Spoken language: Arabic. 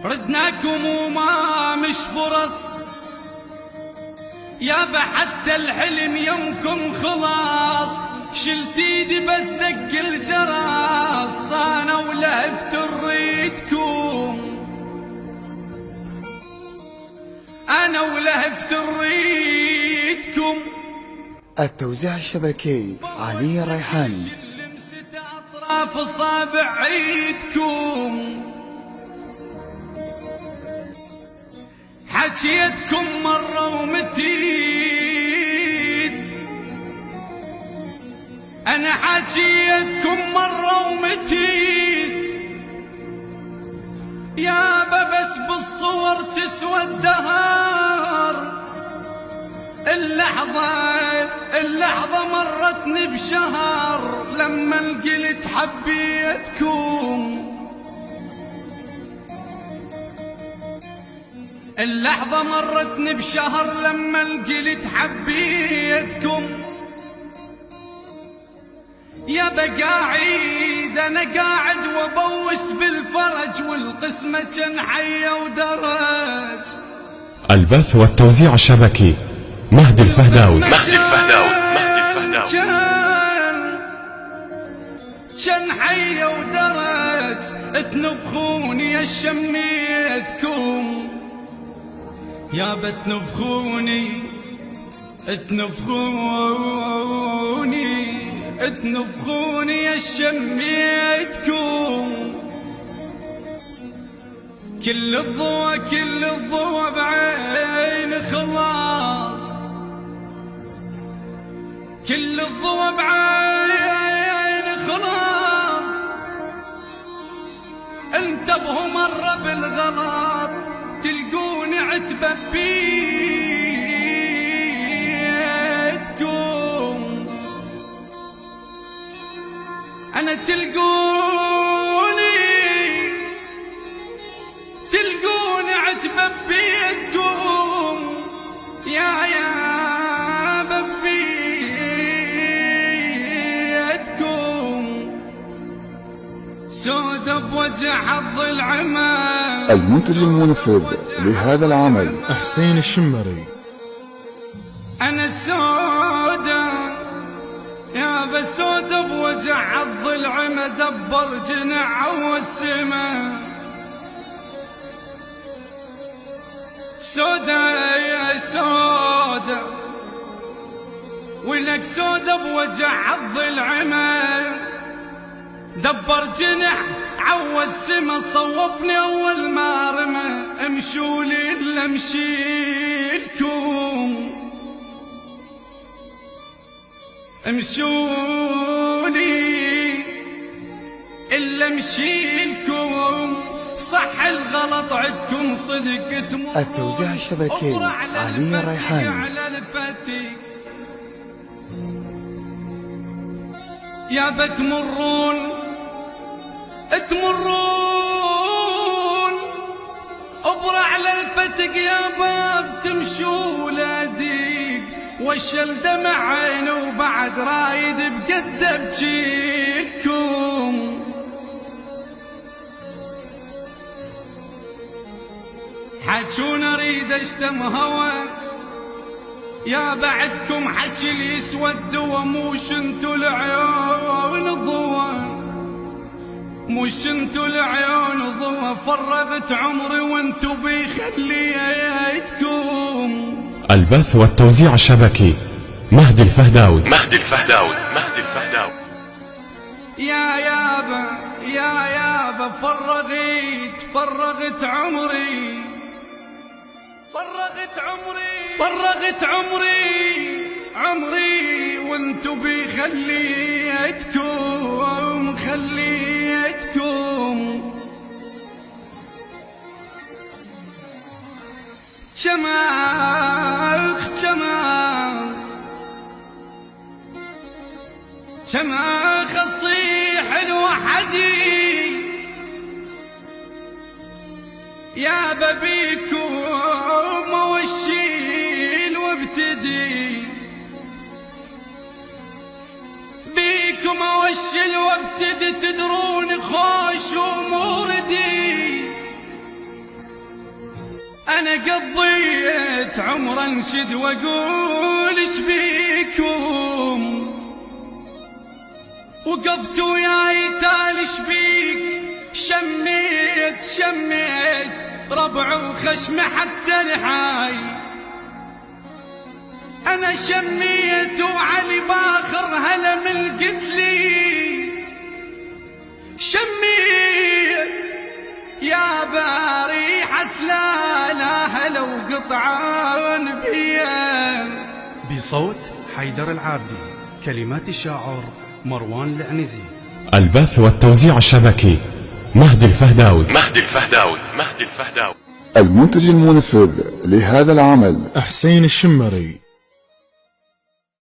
ردناكم وما مش فرص يابا، حتى الحلم يومكم خلاص. شلت ايدي بس دق الجرس، انا ولهفت ريدكم، انا ولهفت ريدكم. التوزيع الشبكي علي الريحاني. لمست اطراف اصابع عيدكم، حكيتكم مرة ومتيت، أنا حكيتكم مرة ومتيت يابا، بس بالصور تسوى الدهر. اللحظة مرتني بشهر لما القلت حبيتكم. اللحظة مرتني بشهر لما القلت حبيتكم. يا بقاعد أنا قاعد وبوس بالفرج، والقسمة كان حية ودرج. البث والتوزيع الشبكي مهدي الفهداوي. كان حية ودرج، تنفخوني يا شميتكم يابا، تنفخوني يا شميتكم. كل الضوء بعين خلاص، كل الضوء بعين خلاص. انتبهوا مرة بالغلط تلقوني عتبة بيتكم، أنا تلقوني عتبة بيتكم يا ببيتكم. سودة بوجه حظ العمى. المنتج المنفذ لهذا العمل حسين الشمري. أنا سودة يابا، سودة بوجه حظ العمى، دبر جناح والسما. سودة يا سودة ولك سودة بوجه حظ العمى، دبر جنح عوى السما، صوبني اول ما رمى. امشولي الا امشيلكم، امشولي الا امشيلكم. صح الغلط عدكم صدق تمرون. التوزيع الشبكي علي الريحاني. على الفتي يابا، تمرون ابرع على الفتق يا باب، تمشوا لا ديق وشل دمع عينه، وبعد رايد بقد ابجيلكم. حجون اريد اشتم هوى يا، بعدكم حكي لي يسود وموش انتو العيون ضوى، مش انتو العيون ضوى. فرغت عمري وانتو بخليتكم. البث والتوزيع الشبكي مهدي الفهداوي. يا يابا فرغت عمري، فرغت عمري وانتو بخليتكم. شماخ اصيح لوحدي يا ببيكم واشيل وابتدي. مولدي، بيكم اوشل وابتدي تدرون خوش وموردي. انا قضيت عمر انشد واقول ايش بيكم، وقفت وياي تالي شبيك، شميت ربع وخشمه حتى الحاي. انا شميت وعلي باخر هلا من القتلي، شميت يا بريحة لا هلا وقطعان بيا. بصوت حيدر العابدي، كلمات الشاعر مروان العنزي. البث والتوزيع الشبكي مهدي الفهداوي. المنتج المنفذ لهذا العمل حسين الشمري.